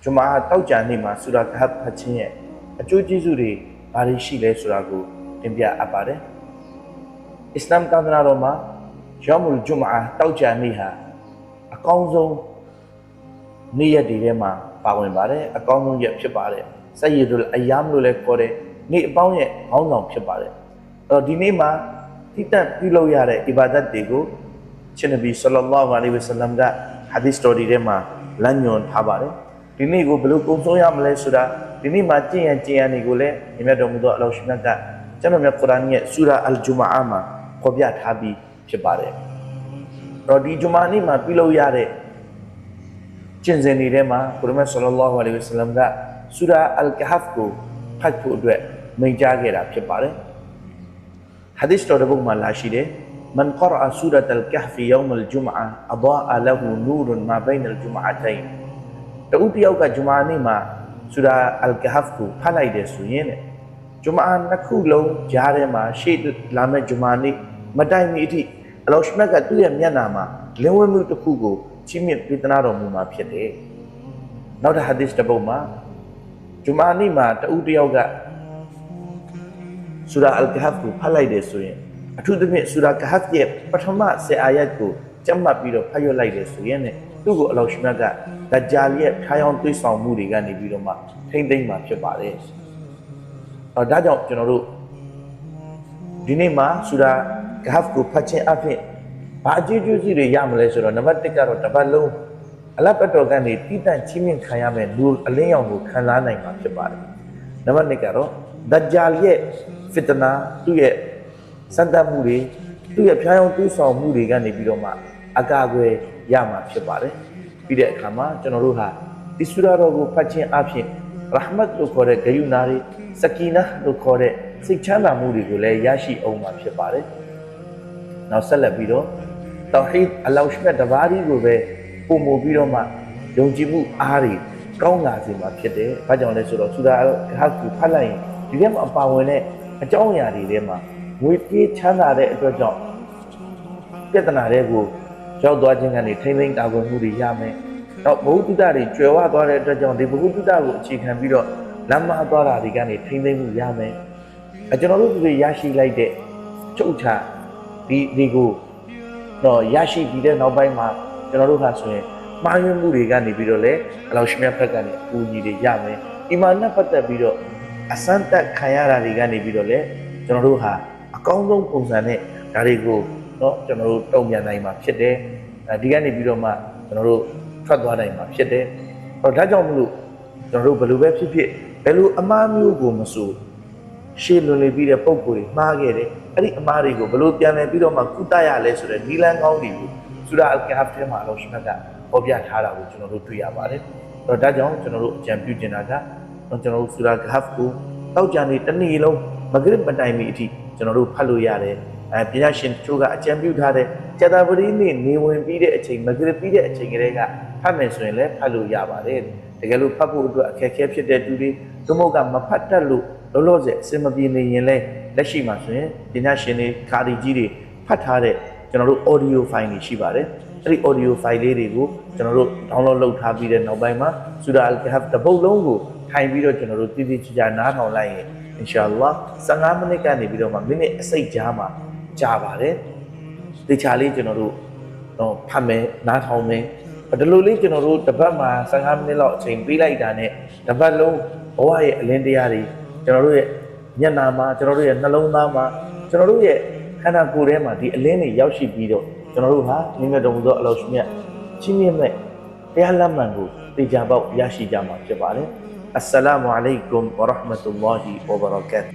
ဂျမာတောက်ကြနေမှာဆူရာကဟ်ဖတ်ခြင်းရဲ့အကျိုးကျေးဇူးတွေဘာတွေရှိလဲဆိုတာကိုတင်ပြအပ်ပါတယ်အစ္စလာမ်သာသနာတော်မှာယောမူလ်ဂျူမာတောက်ကြနေဟာအကောင်းဆုံးနေ့ရက်တွေထဲမှာပါဝင်ပါတယ်အကောင်းဆုံးရက်ဖြစ်ပါတယ်ဆယီဒူလ်အယာမ်လို့လည်းခေါ်တယ်နေ့အပေါင်းရဲ့ခေါင်းဆောင်ဖြစ်ပါတယ်အဲ့တော့ဒီနေ့မှာတိတက်ပြုလုပ်ရတဲ့အီဘာဒတ်တွေကိုရှင်နဗီဆလ္လာလာဟူအလိုင်ဝါဆလမ်ကဟာဒီသ်တော်တွေထဲမှာလမ်းညွှန်ထားပါတယ်ဒီနေ့ကိုဘယ်လိုပုံဆုံးရမလဲဆိုတာဒီနေ့မှာကျင့်ရတွေကိုလည်းမြတ်တော်မူသောအလ္လာဟ်ရှင်မြတ်ကကျွန်တော်မြတ်ကုရ်အာန်ရဲ့ဆူရာအလ်ဂျူမာအာမှာဖော်ပြထားပြီးဖြစ်ပါတယ်တော့ဒီဂျူမာနေ့မှာပြုလုပ်ရတဲ့ကျင့်စဉ်တွေထဲမှာကုရ်အာန်ဆလ္လာလာဟူအလိုင်ဝါဆလမ်ကဆူရာအလ်ကဟ်ကိုဖတ်ဖို့အတွက်မိန့်ကြားခဲ့တာဖြစ်ပါတယ်ဟာဒီသ်တော်တစ်ပုဒ်မှာလာရှိတယ်من قرأ سورة الكهف يوم الجمعة أضاء له نور ما بين الجمعتين တဦးတယောက်ကဂျူမာနေ့မှာဆူရာအလ်ကဟ်ကိုဖတ်လိုက်တယ်ဆိုရင်ဂျူမာနှစ်ခုလုံးကြားထဲမှာရှေ့လာမယ့်ဂျူမာနေ့မတိုင်မီအထိအလ္လာဟ်ရှ်မြတ်ကသူ့ရဲ့မျက်နှာမှာလင်းဝဲမှုတစ်ခုကိုချီးမြှင့်ပေးသနာတော်မူမှာဖြစ်တယ်နောက်တစ်ဟာဒီသ်တစ်ပုဒ်မှာဂျူမာနေ့မှာတဦးတယောက်ကဆူရာအလ်ကဟ်ကိုဖတ်လိုက်တယ်ဆိုရင်အထူးသဖြင့်ဆူရာကဟ်ရဲ့ပထမ10အာယတ်ကိုကျမ်းမှတ်ပြီးတော့ဖတ်ရလိုက်တယ်ဆိုရင်သူ့ကိုအလ္လာဟ်ရှ်မြတ်ကဒဂျ္ဂျာလ်ရဲ့ဖျားယောင်းသွေးဆောင်မှုတွေကနေပြီးတော့မှထိမ့်သိမ့်မှာဖြစ်ပါတယ်။ဒါကြောင့်ကျွန်တော်တို့ဒီနေ့မှာဆူရာကဟ်ကိုဖတ်ခြင်းအပြင်ဘာအကျိုးကျေးဇူးတွေရမလဲဆိုတော့နံပါတ်1ကတော့တစ်ပတ်လုံးအလတ်ပတ်တော်ကနေတည်တံ့ချင်းမြင့်ခံရမယ်လူအလင်းရောင်ကိုခံစားနိုင်မှာဖြစ်ပါတယ်။နံပါတ်2ကတော့ဒဂျ္ဂျာလ်ရဲ့ဖစ်တနာသူ့ရဲ့စံတတ်မှုတွေသူ့ရဲ့ဖျားယောင်းသွေးဆောင်မှုတွေကနေပြီးတော့မှအကာအကွယ်ရမှာဖြစ်ပါတယ်ပြီးတဲ့အခါမှာကျွန်တော်တို့ဟာဒီဆူရာတော်ကိုဖတ်ခြင်းအပြင်ရဟမတ်လို့ခေါ်တဲ့ဂရုဏာတွေစကီနာလို့ခေါ်တဲ့စိတ်ချမ်းသာမှုတွေကိုလည်းရရှိအောင်မှာဖြစ်ပါတယ်နောက်ဆက်လက်ပြီးတော့တောဟီဒ်အလ္လာဟ်ရှ်မြတ်တပါးကြီးကိုပဲပုံမူပြီးတော့မှယုံကြည်မှုအားတွေကောင်းလာစေမှာဖြစ်တယ်ဘာကြောင့်လဲဆိုတော့ဆူရာဟတ်ကိုဖတ်လိုက်ရင်ဒီထဲမှာအပါဝင်တဲ့အကြောင်းအရာတွေထဲမှာငွေကြေးချမ်းသာတဲ့အတွက်ကြောင့်ပြဿနာတွေကိုရောက်သွားခြင်းကနေထိမ့်သိမ့်ကာကွယ်မှုတွေရမယ်။နောက်ဘဝတုဒ္ဒတွေကျွယ်ဝသွားတဲ့အတွက်ကြောင့်ဒီဘဝတုဒ္ဒကိုအခြေခံပြီးတော့လမ်းမသွားတာတွေကနေထိမ့်သိမ့်မှုရမယ်။ကျွန်တော်တို့တွေရရှိလိုက်တဲ့ချုပ်ချဒီကိုတော့ရရှိပြီးတဲ့နောက်ပိုင်းမှာကျွန်တော်တို့ကဆိုရင်မှားယွင်းမှုတွေကနေပြီးတော့လည်းအလ္လာဟ်ရှ်မြတ်ဘက်ကနေအကူအညီတွေရမယ်။အီမာန်နဲ့ပတ်သက်ပြီးတော့အစမ်းတက်ခံရတာတွေကနေပြီးတော့လည်းကျွန်တော်တို့ဟာအကောင်းဆုံးပုံစံနဲ့ဒါတွေကိုကျွန်တော်တို့တုံ့ပြန်နိုင်မှာဖြစ်တယ်ဒီကနေပြီးတော့မှကျွန်တော်တို့ထွက်သွားနိုင်မှာဖြစ်တယ်ဒါကြောင့်မလို့ကျွန်တော်တို့ဘယ်လိုပဲဖြစ်ဖြစ်ဘယ်လိုအမှားမျိုးကိုမဆိုရှေ့လွန်လေပြီးတဲ့ပုံကိုယ်တွေမှားခဲ့တယ်အဲ့ဒီအမှားတွေကိုဘယ်လိုပြန်လည်ပြီးတော့မှကုသရလဲဆိုတဲ့နီလန်ကောင်းတွေကိုဆူရာအလ်ကဟ်ထဲမှာအလ္လာဟ်ရှ်မြတ်ကဟောပြထားတာကိုကျွန်တော်တို့တွေ့ရပါတယ်ဒါကြောင့်ကျွန်တော်တို့အကြံပြုချင်တာကကျွန်တော်တို့ဆူရာကဟ်ကိုတောက်ကြနေတစ်နေ့လုံးမဂရစ်မတိုင်မီအထိကျွန်တော်တို့ဖတ်လို့ရတယ်ပညာရှင်တို့ကအကြံပြုထားတဲ့ကျတာပတိနေ့နေဝင်ပြီးတဲ့အချိန်မဂရစ်ပြီးတဲ့အချိန်ကလေးကဖတ်မယ်ဆိုရင်လည်းဖတ်လို့ရပါတယ်တကယ်လို့ဖတ်ဖို့အတွက်အခက်အခဲဖြစ်တဲ့သူတွေသို့မဟုတ်ကမဖတ်တတ်လို့လောလောဆယ်အစင်မပြေနေရင်လည်းလက်ရှိမှာဆိုရင်ပညာရှင်တွေခါဒီကြီးတွေဖတ်ထားတဲ့ကျွန်တော်တို့ audio file တွေရှိပါတယ်အဲ့ဒီ audio file လေးတွေကိုကျွန်တော်တို့ download လုပ်ထားပြီးတဲ့နောက်ပိုင်းမှာဆူရာအလ်ကဟ်တပုတ်လုံးကိုထိုင်ပြီးတော့ကျွန်တော်တို့တည်တည်ချာချာနားထောင်လိုက်ရင်အင်ရှာအလ္လာဟ်15မိနစ်ကနေပြီးတော့မှမိနစ်အစိတ်ကြားမှာကြာပါတယ်တေချာလေးကျွန်တော်တို့ဖတ်မယ်နားထောင်မယ်ဒီလိုလေးကျွန်တော်တို့တစ်ပတ်မှာ15မိနစ်လောက်အချိန်ပေးလိုက်တာနဲ့တစ်ပတ်လုံးဘဝရဲ့အလင်းတရားတွေကျွန်တော်တို့ရဲ့မျက်နှာမှာကျွန်တော်တို့ရဲ့နှလုံးသားမှာကျွန်တော်တို့ရဲ့ခန္ဓာကိုယ်ထဲမှာဒီအလင်းတွေရောက်ရှိပြီးတော့ကျွန်တော်တို့ဟာမြတ်တော်မူသောအလ္လာဟ်ရှ်မြတ်ချင်းမြတ်မဲ့တရားလက်မှန်ကိုတေချာပေါက်ရရှိကြမှာဖြစ်ပါတယ်အစ္စလာမုအလိုင်ကွမ်ဝရဟ်မတ်တူလာဟီဝဘရကာတ်